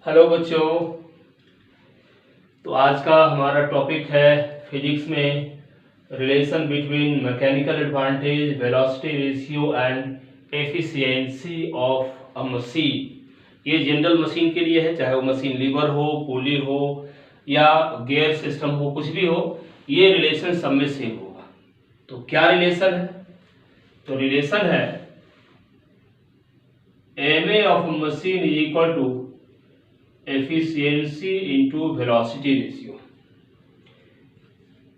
Hello बच्चों। तो आज का हमारा टॉपिक है फिजिक्स में relation between mechanical advantage, velocity ratio and efficiency of a machine. ये जनरल मशीन के लिए है, चाहे वो मशीन लीवर हो, पुली हो या गियर सिस्टम हो, कुछ भी हो, ये रिलेशन सब में सेम होगा। तो क्या रिलेशन है? तो रिलेशन है M A of machine is equal to efficiency into velocity ratio.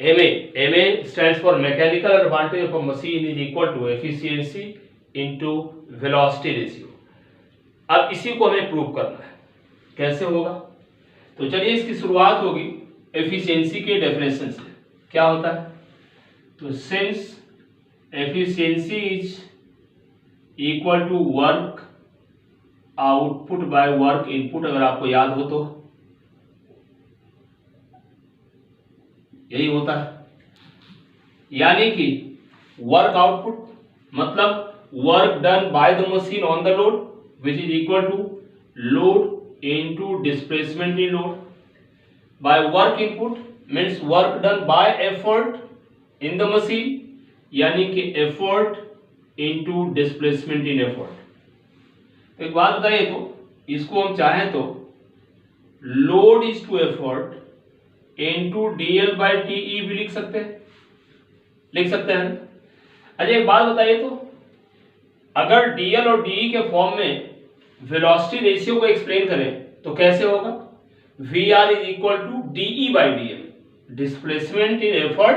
MA stands for mechanical advantage of a machine is equal to efficiency into velocity ratio. अब इसी को हमें प्रूव करना है। कैसे होगा? तो चलिए इसकी शुरुआत होगी एफिशिएंसी के डेफिनेशन से। क्या होता है? तो since efficiency is equal to work output by work input, अगर आपको याद हो तो यही होता है। यानी कि वर्क आउटपुट मतलब work done by the machine on the load which is equal to load into displacement in load. By work input means work done by effort in the machine, यानी कि effort into displacement in effort. तो एक बात बताइए, तो इसको हम चाहें तो load is to effort into DL by TE भी लिख सकते हैं। अच्छा एक बात बताइए, तो अगर डीएल और डीई के फॉर्म में वेलोसिटी रेशियो को एक्सप्लेन करें तो कैसे होगा? V R is equal to DE by DL, displacement in effort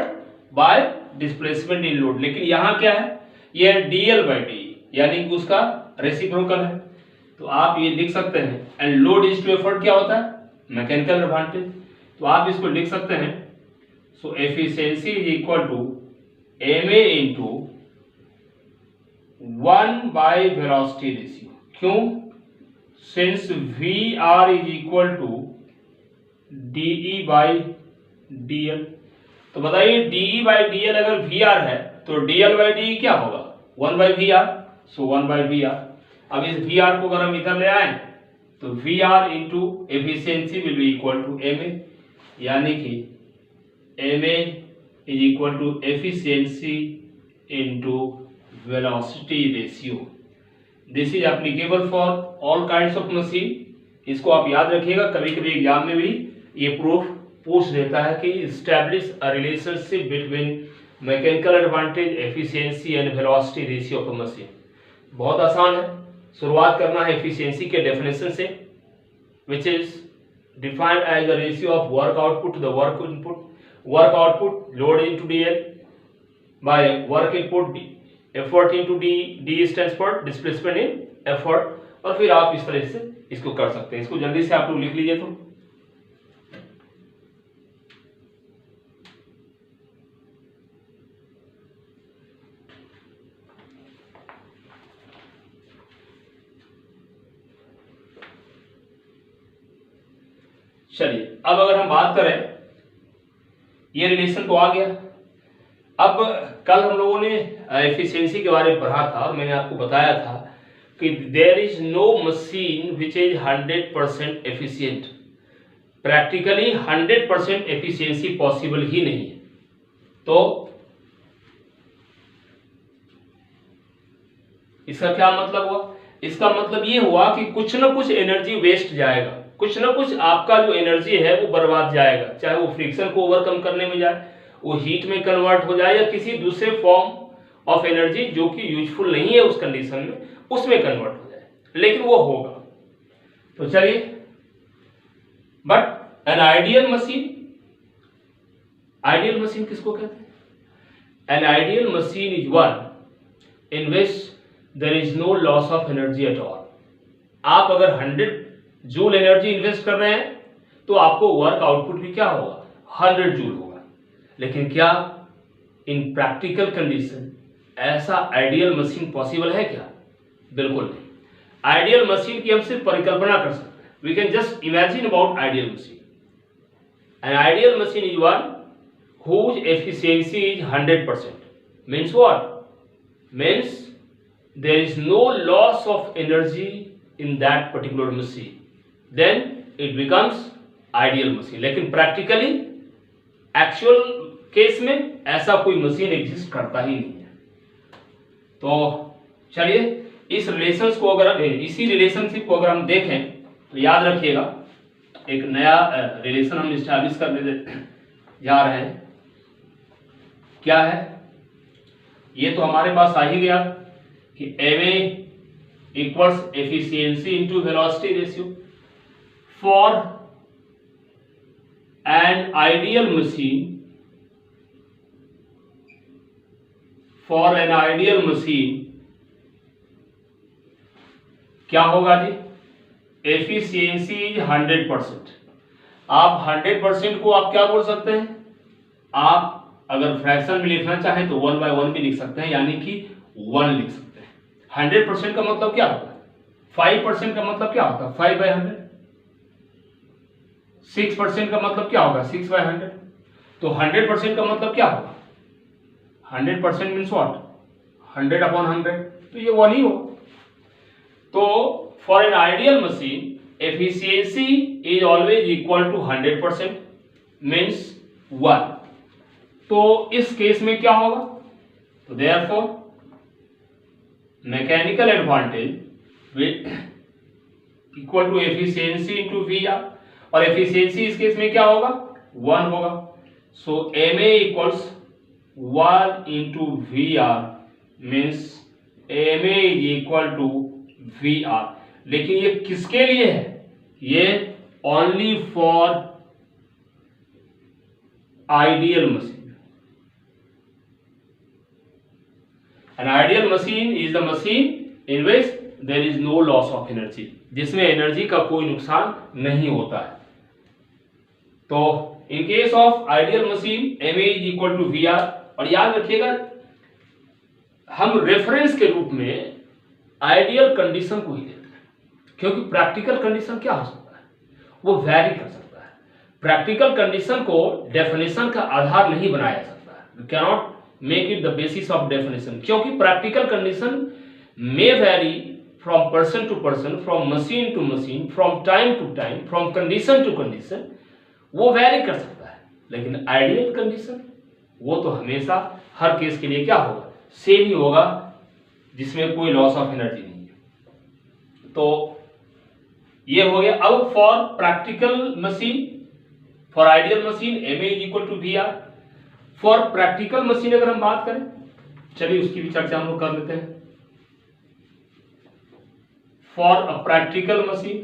by displacement in load. लेकिन यहां क्या है? यह डीएल बाई डीई, यानी कि उसका रेसिप्रोकल है। तो आप ये लिख सकते हैं, and load is to effort क्या होता है? Mechanical advantage. तो आप इसको लिख सकते हैं, so efficiency is equal to M A into 1 by velocity ratio. क्यों? Since V R is equal to DE by DL. तो बताइए डीई बाई डीएल अगर वी आर है तो डीएल बाई डीई क्या होगा? 1 by V R. So 1 by V R. अब इस वी आर को अगर हम इधर ले आए तो V R into efficiency will be equal to M A, यानी कि M A is equal to efficiency into velocity ratio. This is applicable for all kinds of machine. इसको आप याद रखिएगा, कभी कभी एग्जाम में भी ये प्रूफ पूछ देता है कि establish a relationship between mechanical advantage, efficiency and velocity ratio of a machine. बहुत आसान है। शुरुआत करना है एफिशिएंसी के डेफिनेशन से, which is defined as the ratio of work output the work input. Work output load into DL by work input effort into D, D stands for displacement in effort. और फिर आप इस तरह से इसको कर सकते हैं। इसको जल्दी से आप लोग लिख लीजिए। तो चलिए अब अगर हम बात करें, ये रिलेशन तो आ गया। अब कल हम लोगों ने एफिशिएंसी के बारे में पढ़ा था और मैंने आपको बताया था कि there is no machine which is 100% efficient. Practically 100% efficiency possible ही नहीं है। तो इसका क्या मतलब हुआ? इसका मतलब ये हुआ कि कुछ ना कुछ एनर्जी वेस्ट जाएगा, कुछ ना कुछ आपका जो एनर्जी है वो बर्बाद जाएगा, चाहे वो फ्रिक्शन को ओवरकम करने में जाए, वो हीट में कन्वर्ट हो जाए, या किसी दूसरे फॉर्म ऑफ एनर्जी जो कि यूजफुल नहीं है उस कंडीशन में, उसमें कन्वर्ट हो जाए, लेकिन वो होगा। तो चलिए, बट एन आइडियल मशीन किसको कहते हैं? An ideal machine is one in which there is no loss of energy at all. आप अगर 100 जूल एनर्जी इन्वेस्ट कर रहे हैं तो आपको वर्क आउटपुट भी क्या होगा? 100 जूल होगा। लेकिन क्या इन प्रैक्टिकल कंडीशन ऐसा आइडियल मशीन पॉसिबल है क्या? बिल्कुल नहीं। आइडियल मशीन की हम सिर्फ परिकल्पना कर सकते हैं। We can just imagine about ideal machine. An ideal machine is one whose efficiency is 100%. Means what? Means there is no loss of energy in that particular machine. Then it becomes ideal machine. लेकिन practically actual case में ऐसा कोई machine exist करता ही नहीं है। तो चलिए इस रिलेशंस को अगर इसी रिलेशनशिप को अगर हम देखें तो याद रखिएगा, एक नया रिलेशन हम इस्टेब्लिश करने जा रहे हैं। क्या है ये, तो हमारे पास आ ही गया कि MA equals efficiency into velocity ratio for an ideal machine. For an ideal machine क्या होगा जी, एफिशिएंसी इज 100%। आप 100% को आप क्या बोल सकते हैं, आप अगर फ्रैक्शन में लिखना चाहें तो 1/1 भी लिख सकते हैं, यानी कि 1 लिख सकते हैं। 100% का मतलब क्या होता है, 5% का मतलब क्या होता है 5/100, 6% का मतलब क्या होगा 6/100। तो 100% का मतलब क्या होगा, 100% मीन्स व्हाट, 100/100, तो ये 1 ही हो। तो for an ideal machine efficiency is always equal to 100% means 1। तो इस केस में क्या होगा, तो therefore mechanical advantage equal to efficiency into VR, और एफिशिएंसी इस केस में क्या होगा 1 होगा। So MA equals 1 into VR means MA is equal to VR। लेकिन ये किसके लिए है, ये only for ideal machine. An ideal machine is the machine in which there is no loss of energy, जिसमें एनर्जी का कोई नुकसान नहीं होता है। तो in case of ideal machine MA is equal to VR। और याद रखिएगा हम रेफरेंस के रूप में आइडियल कंडीशन को ही लेते हैं, क्योंकि प्रैक्टिकल कंडीशन क्या हो सकता है, वो वैरी कर सकता है। प्रैक्टिकल कंडीशन को डेफिनेशन का आधार नहीं बनाया जा सकता है, you can not make it the basis of definition, क्योंकि practical condition may vary from person to person, from machine to machine, from time to time, from condition to condition, वो vary कर सकता है। लेकिन आइडियल कंडीशन वो तो हमेशा हर case के लिए क्या होगा, सेम ही होगा, जिसमें कोई लॉस ऑफ एनर्जी नहीं है। तो ये हो गया। अब for practical machine, for ideal machine MA is equal to VR। For practical machine अगर हम बात करें, चलिए उसकी भी चर्चा हम लोग कर लेते हैं। For a practical machine,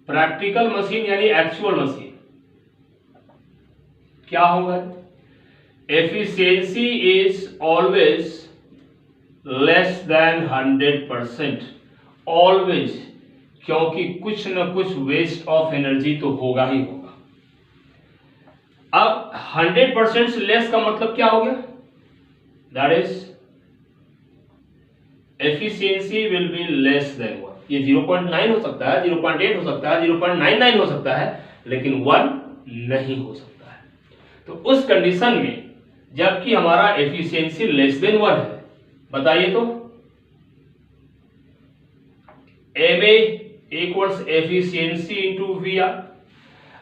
practical machine यानी एक्चुअल मशीन, क्या होगा, efficiency is always less then 100%, always, क्योंकि कुछ न कुछ वेस्ट ऑफ एनर्जी तो होगा ही होगा। अब 100% से लेस का मतलब क्या हो गया, that is efficiency will be less than 1। ये 0.9 हो सकता है, 0.8 हो सकता है, 0.99 हो सकता है, लेकिन 1 नहीं हो सकता है। तो उस कंडीशन में जबकि हमारा एफिशिएंसी लेस देन 1 है, बताइए तो MA equals efficiency into VR।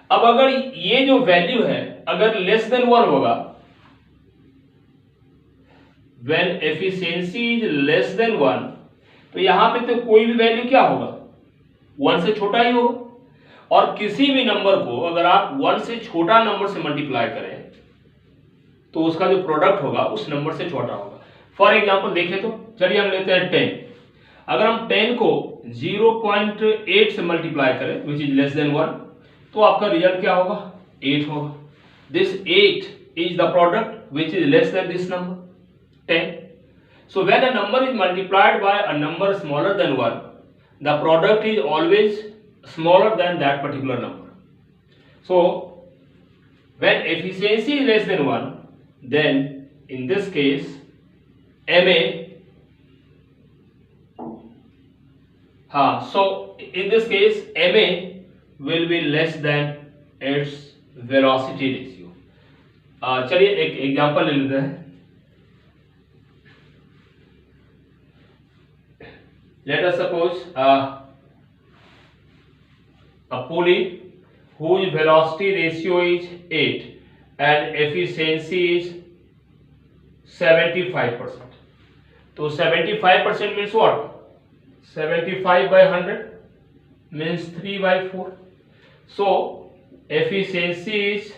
अब अगर ये जो वैल्यू है अगर लेस देन 1 होगा, when efficiency is less than 1, तो यहां पे तो कोई भी वैल्यू क्या होगा 1 से छोटा ही होगा। और किसी भी नंबर को अगर आप 1 से छोटा नंबर से मल्टीप्लाई करें तो उसका जो प्रोडक्ट होगा उस नंबर से छोटा होगा। फॉर एग्जांपल देखें तो चलिए हम लेते हैं 10। अगर हम 10 को 0.8 से मल्टीप्लाई करें विच इज लेस देन 1, तो आपका रिजल्ट क्या होगा 8 होगा। This 8 is the product which is less then this number 10. So when a number is multiplied by a number smaller than 1, the product is always smaller than that particular number. So when efficiency is less than 1, then in this case MA, so in this case MA will be less than its velocity ratio. चलिए एक example ले लेते हैं। Let us suppose a pulley whose velocity ratio is 8 and efficiency is 75%. तो 75% means what? 75 by 100 means 3 by 4. So efficiency is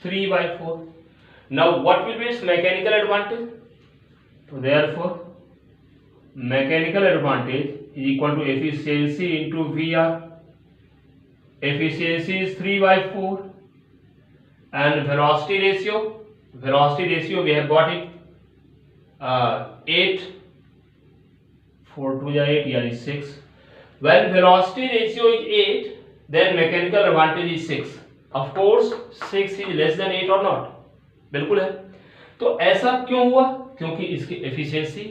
3 by 4. Now what will be its mechanical advantage? So therefore mechanical advantage is equal to efficiency into VR. Efficiency is 3 by 4 and velocity ratio we have got it 8, 4 2 8 यानी 6. When velocity ratio is 8 then mechanical advantage is 6. Of course 6 is less than 8 or not? बिल्कुल है. तो ऐसा क्यों हुआ? क्योंकि इसकी efficiency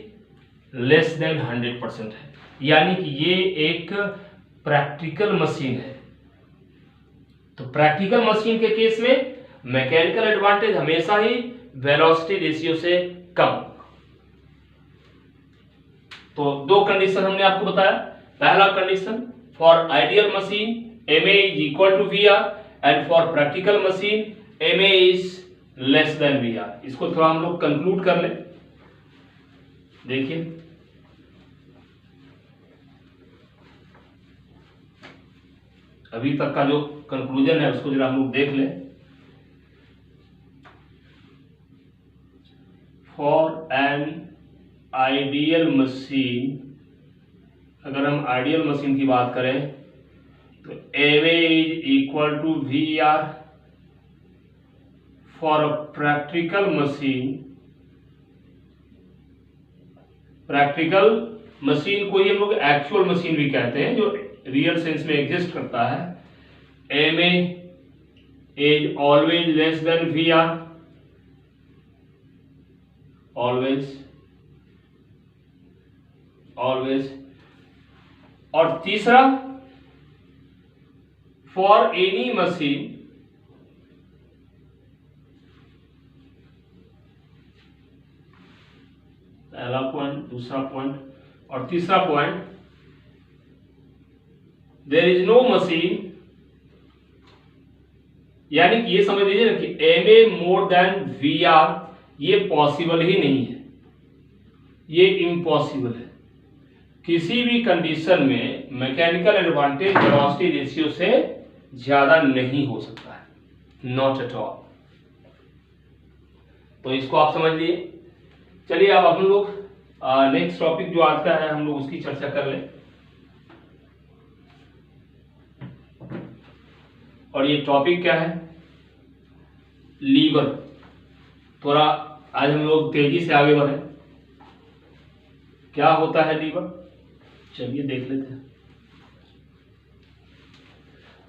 less than 100% है, यानी कि ये एक प्रैक्टिकल मशीन है. तो प्रैक्टिकल मशीन के केस में मैकेनिकल एडवांटेज हमेशा ही वेलोसिटी रेशियो से कम. तो दो कंडीशन हमने आपको बताया. पहला condition for ideal machine MA is equal to VR and for practical machine MA is less than VR. इसको थोड़ा हम लोग कंक्लूड कर ले. देखिए अभी तक का जो कंक्लूजन है उसको जरा हम लोग देख लें. फॉर एन आइडियल मशीन, अगर हम आइडियल मशीन की बात करें तो MA is equal to VR. For a practical machine को ही हम लोग एक्चुअल मशीन भी कहते हैं, जो रियल सेंस में एग्जिस्ट करता है. MA is always less than VR, always. और तीसरा फॉर एनी मशीन पहला पॉइंट, दूसरा पॉइंट और तीसरा point, there is no machine, यानी कि ये समझ लीजिए ना कि MA मोर देन VR ये पॉसिबल ही नहीं है, ये इम्पॉसिबल है. किसी भी कंडीशन में मैकेनिकल एडवांटेज वेलोसिटी रेशियो से ज्यादा नहीं हो सकता है, नॉट एट ऑल. तो इसको आप समझ लिए. चलिए अब हम लोग नेक्स्ट टॉपिक जो आता है हम लोग उसकी चर्चा कर लें. और ये टॉपिक क्या है? लीवर. थोड़ा आज हम लोग तेजी से आगे बढ़े. क्या होता है लीवर? चलिए देख लेते हैं.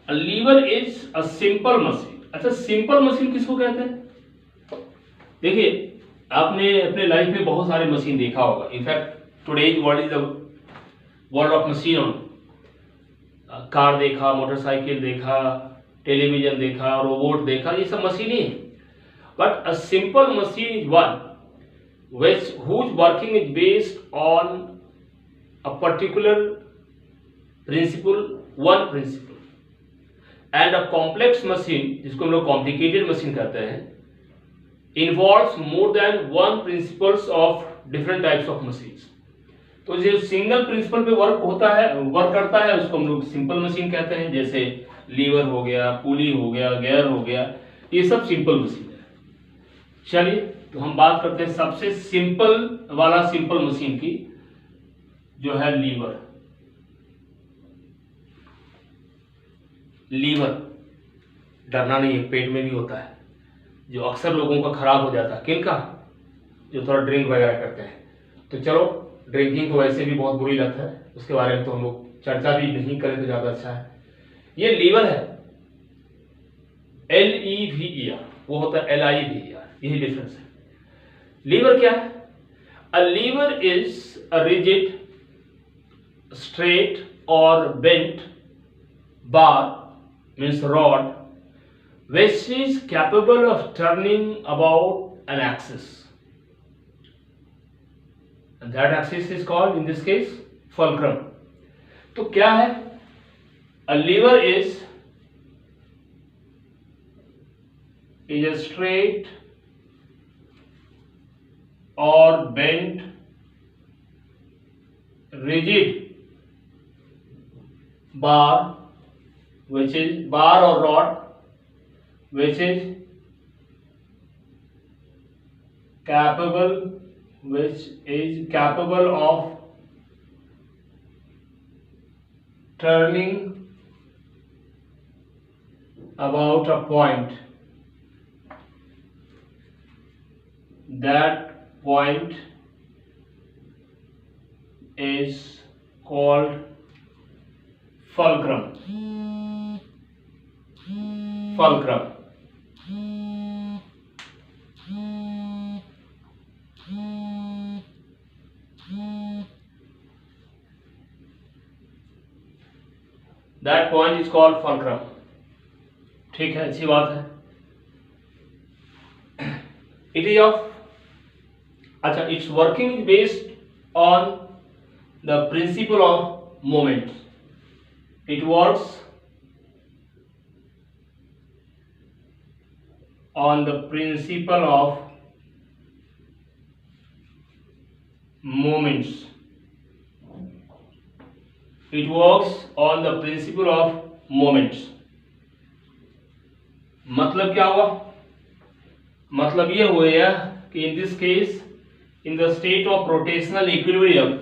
Lever is a simple machine. अच्छा, सिंपल मशीन किसको कहते हैं? देखिए आपने अपने लाइफ में बहुत सारे मशीन देखा होगा. In fact today's world is the world of machine. Car देखा, मोटरसाइकिल देखा, टेलीविजन देखा, रोबोट देखा, ये सब मशीन ही है. But a simple machine is one whose working is based on a particular principle, one principle. And a complex machine, जिसको हम लोग complicated machine कहते हैं, involves more than one principles of different types of machines. तो जो single principal पे work करता है उसको हम लोग सिंपल मशीन कहते हैं. जैसे लीवर हो गया, पुली हो गया, गियर हो गया, ये सब सिंपल मशीन है. चलिए तो हम बात करते हैं सबसे सिंपल वाला सिंपल मशीन की, जो है लीवर. लीवर डरना नहीं है, पेट में भी होता है, जो अक्सर लोगों का खराब हो जाता है. किनका? जो थोड़ा ड्रिंक वगैरह करते हैं. तो चलो, ड्रिंकिंग तो वैसे भी बहुत बुरी लत है, उसके बारे में तो हम लोग चर्चा भी नहीं करें तो ज्यादा अच्छा है. ये लीवर है, LEVER, वो होता है LIVER. यही डिफरेंस है. लीवर क्या है? A lever is a rigid, straight और bent bar, means rod, which is capable of turning about an axis, and that axis is called in this case fulcrum. तो क्या है? A lever is a straight or bent rigid bar, which is bar or rod, which is capable of turning about a point. That point is called fulcrum. Fulcrum. That point is called fulcrum. ठीक है, अच्छी बात है. It is of, अच्छा, its working is based on the principle of moment. It works on the principle of moments. It works on the principle of moments. मतलब क्या हुआ? मतलब ये हुआ कि in this case, in the state of rotational equilibrium,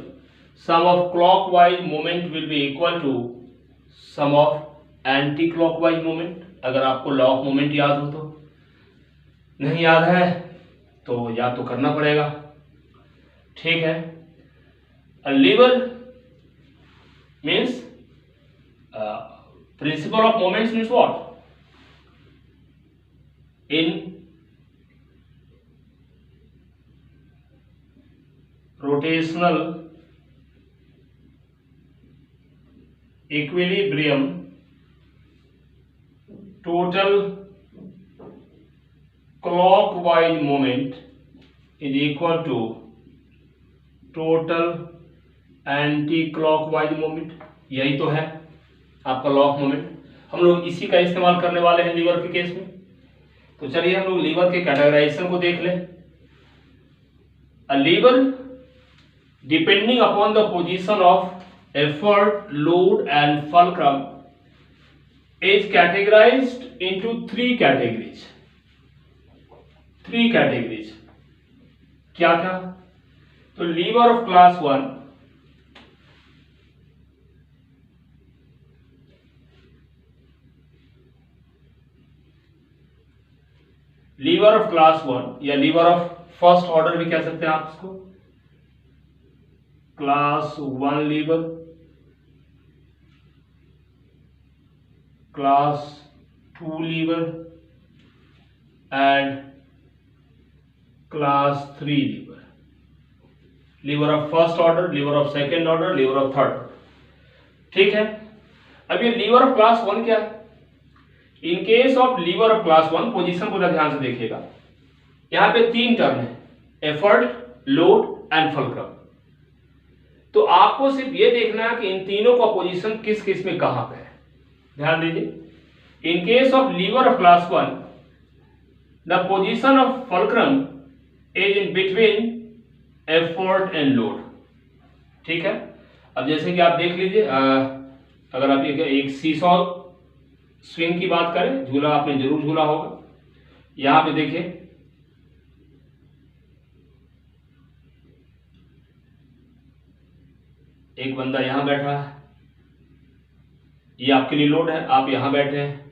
sum of clockwise moment will be equal to sum of anti-clockwise moment. अगर आपको law of moment याद हो तो, नहीं याद है तो याद तो करना पड़ेगा. ठीक है. A lever means principle of moments means what? In rotational equilibrium, total clockwise moment is equal to total anti-clockwise moment. यही तो है आपका लॉ ऑफ मोमेंट. हम लोग इसी का इस्तेमाल करने वाले हैं लीवर के केस में. तो चलिए हम लोग लीवर के कैटेगराइजेशन को देख लें. A lever depending upon the position of effort, load and fulcrum is categorized into three categories. क्या था? तो lever of class 1, lever of class 1 या लीवर ऑफ फर्स्ट ऑर्डर भी कह सकते हैं आप इसको. Class 1 lever, class 2 lever and class 3 lever. Lever of first order, lever of second order, lever of third order. ठीक है. अब ये लीवर ऑफ क्लास 1 क्या है? In case of lever of class 1, position को ध्यान से देखिएगा. यहां पे 3 टर्म है, एफर्ट, लोड एंड फल्क्रम. तो आपको सिर्फ ये देखना है कि इन तीनों का पोजीशन किस किस में कहां पे है. ध्यान दीजिए. In case of lever of class 1, the position of fulcrum is in between effort and load. ठीक है. अब जैसे कि आप देख लीजिए, अगर आप एक सीसॉ स्विंग की बात करें, झूला आपने जरूर झूला होगा. यहां पे देखिए, एक बंदा यहां बैठा है, ये आपके लिए लोड है. आप यहां बैठे हैं,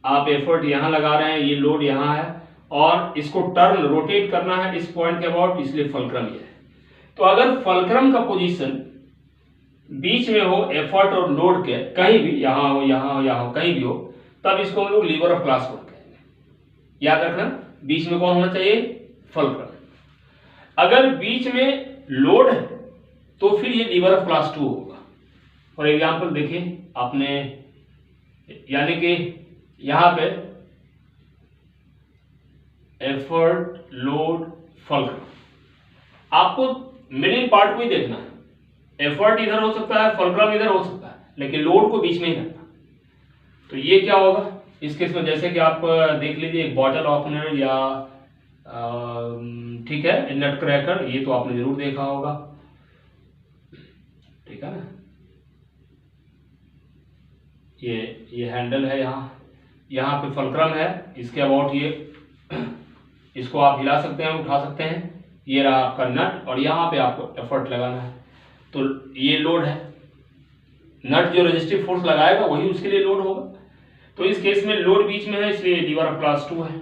आप एफर्ट यहां लगा रहे हैं, ये लोड यहां है, और इसको टर्न रोटेट करना है इस पॉइंट के अबाउट, इसलिए फल्क्रम ये है. तो अगर फल्क्रम का पोजीशन बीच में हो एफर्ट और लोड के, कहीं भी, यहां हो, यहां हो, यहां हो, कहीं भी हो, तब इसको हम लोग लीवर ऑफ क्लास 1 कहेंगे. याद रखना, बीच में कौन होना चाहिए? फल्क्रम. अगर बीच में लोड है तो फिर ये लीवर ऑफ क्लास 2 होगा. फॉर एग्जाम्पल देखिए आपने, यानी कि यहां पे एफर्ट, लोड, फल्क्रम. आपको मिडिल पार्ट को ही देखना है. एफर्ट इधर हो सकता है, फल्क्रम इधर हो सकता है. लेकिन लोड को बीच में ही रखना। तो ये क्या होगा इस केस में, जैसे कि आप देख लीजिए एक बॉटल ओपनर या ठीक है नट क्रैकर, ये तो आपने जरूर देखा होगा, ठीक है ना। ये हैंडल है, यहाँ पे फलक्रम है, इसके अबाउट ये इसको आप हिला सकते हैं, उठा सकते हैं। ये रहा आपका नट और यहाँ पे आपको एफर्ट लगाना है, तो ये लोड है। नट जो रेजिस्टिव फोर्स लगाएगा वही उसके लिए लोड होगा। तो इस केस में लोड बीच में है, इसलिए लीवर ऑफ क्लास 2 है।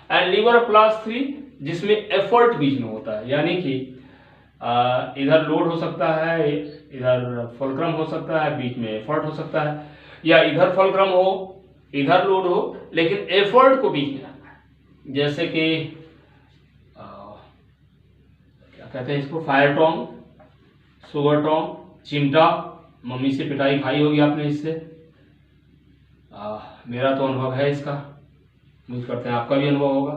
एंड लीवर ऑफ क्लास 3 जिसमें एफर्ट बीच में होता है, यानी कि इधर लोड हो सकता है, इधर फुलक्रम हो सकता है, बीच में एफर्ट हो सकता है, या इधर फुलक्रम हो इधर लोड हो, लेकिन एफर्ट को बीच में रखना है। जैसे कि क्या कहते हैं इसको, फायर टॉन्ग, सुगर टॉन्ग, चिमटा, मम्मी से पिटाई खाई होगी आपने इससे, मेरा तो अनुभव है इसका, उम्मीद करते हैं आपका भी अनुभव होगा।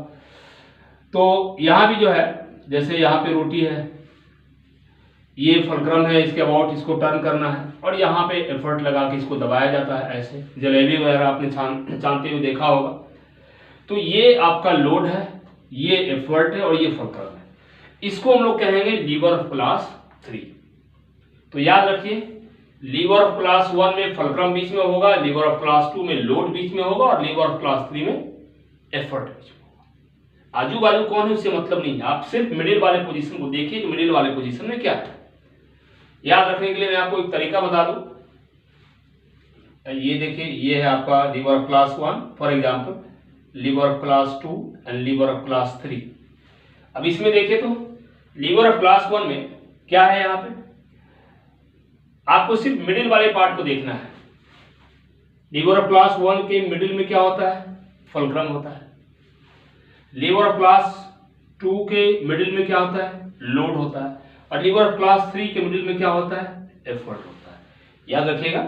तो यहाँ भी जो है, जैसे यहाँ पे रोटी है, ये फुलक्रम है, इसके अबाउट इसको टर्न करना है और यहाँ पे एफर्ट लगा के इसको दबाया जाता है, ऐसे जलेबी वगैरह आपने छानते हुए देखा होगा। तो ये आपका लोड है, ये एफर्ट है और ये फुलक्रम है। इसको हम लोग कहेंगे लीवर ऑफ क्लास 3। तो याद रखिए, लीवर ऑफ क्लास 1 में फुलक्रम बीच में होगा, लीवर ऑफ क्लास 2 में लोड बीच में होगा और लीवर ऑफ क्लास 3 में एफर्ट बीच में होगा। आजू बाजू कौन है उससे मतलब नहीं है, आप सिर्फ मिडिल वाले पोजीशन को देखिए कि मिडिल वाले पोजीशन में क्या है। याद रखने के लिए मैं आपको एक तरीका बता दूं, ये देखिए, ये है आपका lever of class 1, for example lever of class 2 and lever of class 3। अब इसमें देखिए तो लीवर ऑफ क्लास 1 में क्या है, यहाँ पे आपको सिर्फ मिडिल वाले पार्ट को देखना है। लीवर ऑफ क्लास 1 के मिडिल में क्या होता है, फुलक्रम होता है। लीवर ऑफ क्लास 2 के मिडिल में क्या होता है, लोड होता है। और लीवर ऑफ क्लास 3 के मिडिल में क्या होता है, एफर्ट होता है। याद रखिएगा,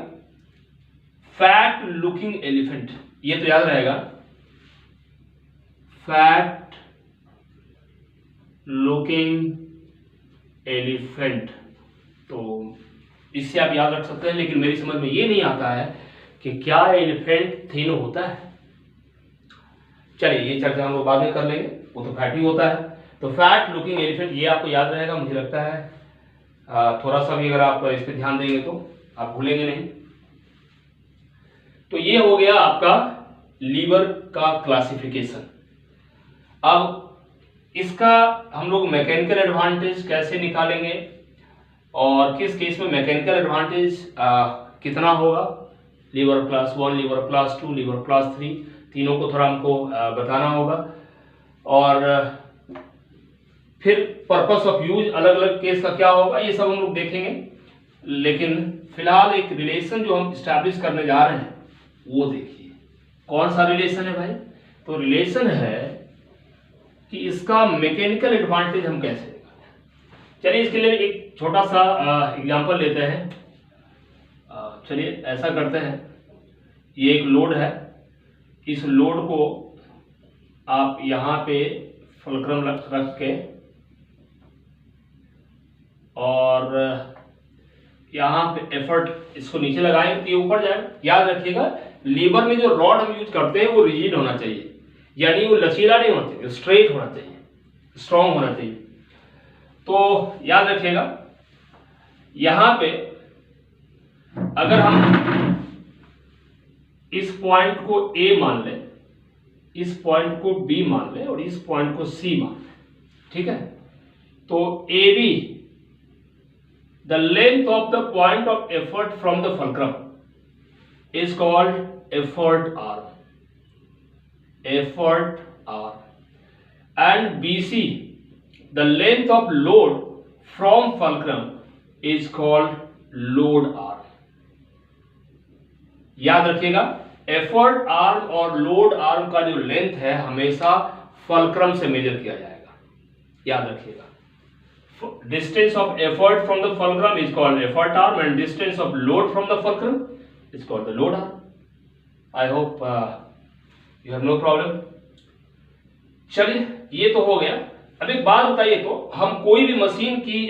फैट लुकिंग एलिफेंट, ये तो याद रहेगा, फैट लुकिंग एलिफेंट। तो इससे आप याद रख सकते हैं, लेकिन मेरी समझ में ये नहीं आता है कि क्या एलिफेंट थिन होता है। चलिए ये चर्चा हम लोग बाद में कर लेंगे, वो तो फैटी होता है। तो फैट लुकिंग एलिफेंट ये आपको याद रहेगा, मुझे लगता है थोड़ा सा भी अगर आप इस पर ध्यान देंगे तो आप भूलेंगे नहीं। तो ये हो गया आपका लीवर का क्लासिफिकेशन। अब इसका हम लोग मैकेनिकल एडवांटेज कैसे निकालेंगे और किस केस में मैकेनिकल एडवांटेज कितना होगा, lever of class 1, lever of class 2, lever of class 3, तीनों को थोड़ा हमको बताना होगा। और फिर पर्पस ऑफ यूज अलग अलग केस का क्या होगा, ये सब हम लोग देखेंगे। लेकिन फिलहाल एक रिलेशन जो हम स्टैब्लिश करने जा रहे हैं वो देखिए, कौन सा रिलेशन है भाई। तो रिलेशन है कि इसका मैकेनिकल एडवांटेज हम कैसे निकालें। चलिए इसके लिए एक छोटा सा एग्जांपल लेते हैं। चलिए ऐसा करते हैं, ये एक लोड है, इस लोड को आप यहाँ पे फुलक्रम रख के और यहाँ पे एफर्ट इसको नीचे लगाएं तो ये ऊपर जाए। याद रखिएगा, लीवर में जो रॉड हम यूज करते हैं वो रिजिड होना चाहिए, यानी वो लचीला नहीं होना चाहिए, स्ट्रेट होना चाहिए, स्ट्रॉन्ग होना चाहिए। तो याद रखिएगा, यहाँ पे अगर हम इस पॉइंट को A मान लें, इस पॉइंट को B मान लें और इस पॉइंट को C मान लें, ठीक है। तो AB, the length of the point of effort from the fulcrum is called effort arm, effort arm, and BC, the length of load from fulcrum is called load arm. याद रखिएगा, effort arm और load arm का जो length है हमेशा fulcrum से major किया जाएगा। याद रखिएगा, distance of effort from the fulcrum is called effort arm and distance of load from the fulcrum is called the load arm. I hope you have no problem. चलिए ये तो हो गया। अब एक बात बताइए, तो हम कोई भी मशीन की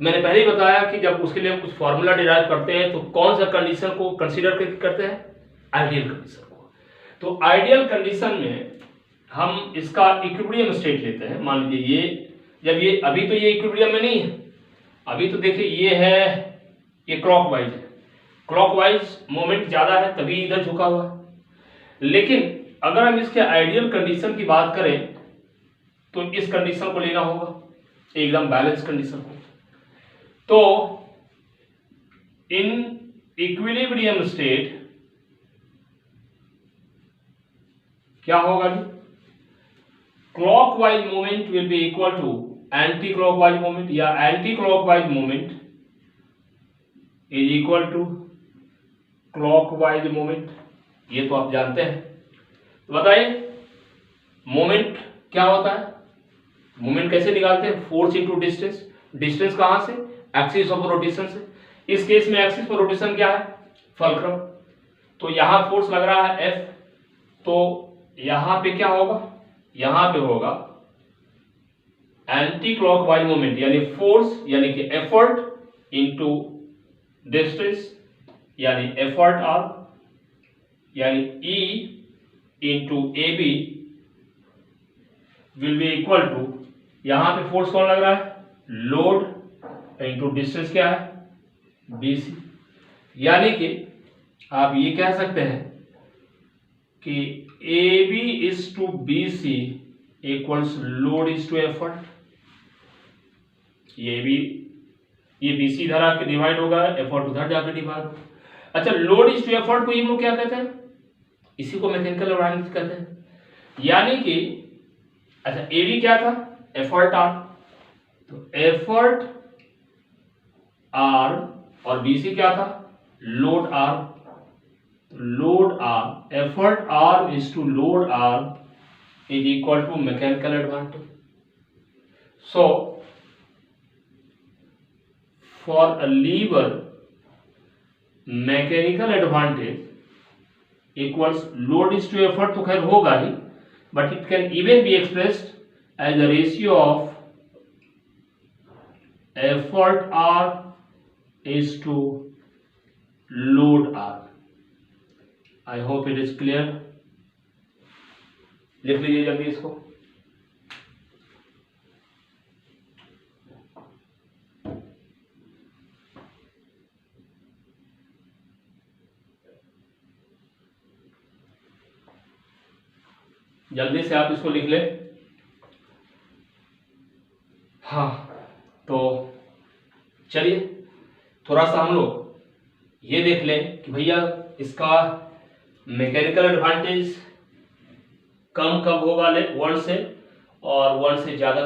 तो मैंने पहले ही बताया कि जब उसके लिए हम कुछ फॉर्मूला डिराइव करते हैं तो कौन सा कंडीशन को कंसीडर करते हैं, आइडियल कंडीशन को। तो आइडियल कंडीशन में हम इसका इक्विलिब्रियम स्टेट लेते हैं। मान लीजिए ये जब ये अभी तो ये इक्विलिब्रियम में नहीं है, अभी तो देखिए ये है, ये क्लॉकवाइज है, क्लॉकवाइज मोमेंट ज्यादा है तभी इधर झुका हुआ है। लेकिन अगर हम इसके आइडियल कंडीशन की बात करें तो इस कंडीशन को लेना होगा, एकदम बैलेंस कंडीशन को। तो इन इक्विलिब्रियम स्टेट क्या होगा जी, clockwise moment will be equal to anti clockwise moment, या anti clockwise moment is equal to clockwise moment. ये तो आप जानते हैं। तो बताइए मोमेंट क्या होता है, मोमेंट कैसे निकालते हैं, फोर्स इनटू डिस्टेंस। डिस्टेंस कहां से, एक्सिस ऑफ रोटेशन से। इस केस में एक्सिस ऑफ रोटेशन क्या है, फलक्रम। तो यहां फोर्स लग रहा है F, तो यहां पे क्या होगा, यहां पे होगा एंटी क्लॉकवाइज मोमेंट यानी फोर्स यानी कि एफर्ट इनटू डिस्टेंस यानी एफर्ट R यानी E into AB will be equal to, यहां पे फोर्स कौन लग रहा है, लोड इनटू डिस्टेंस क्या है, BC। यानी कि आप ये कह सकते हैं कि AB is to BC equals load is to effort. ये BC इधर आके डिवाइड होगा, एफर्ट उधर जाकर डिवाइड होगा। अच्छा, लोड इज टू एफर्ट को ये लोग क्या कहते हैं, इसी को मैकेनिकल एनर्जी कहते हैं। यानी कि अच्छा AB क्या था, एफर्ट R, तो एफर्ट R और BC क्या था, load R। Load R, effort R is to load R is equal to mechanical advantage. So for a lever, mechanical advantage equals load is to effort तो खैर होगा ही, but it can even be expressed as a ratio of effort R is to load R. I hope it is clear. लिख लीजिए जल्दी इसको। जल्दी से आप इसको लिख ले। हाँ, तो चलिए थोड़ा सा हम लोग ये देख लें कि भैया इसका मैकेनिकल एडवांटेज कम कब होगा 1 से, और 1 से ज्यादा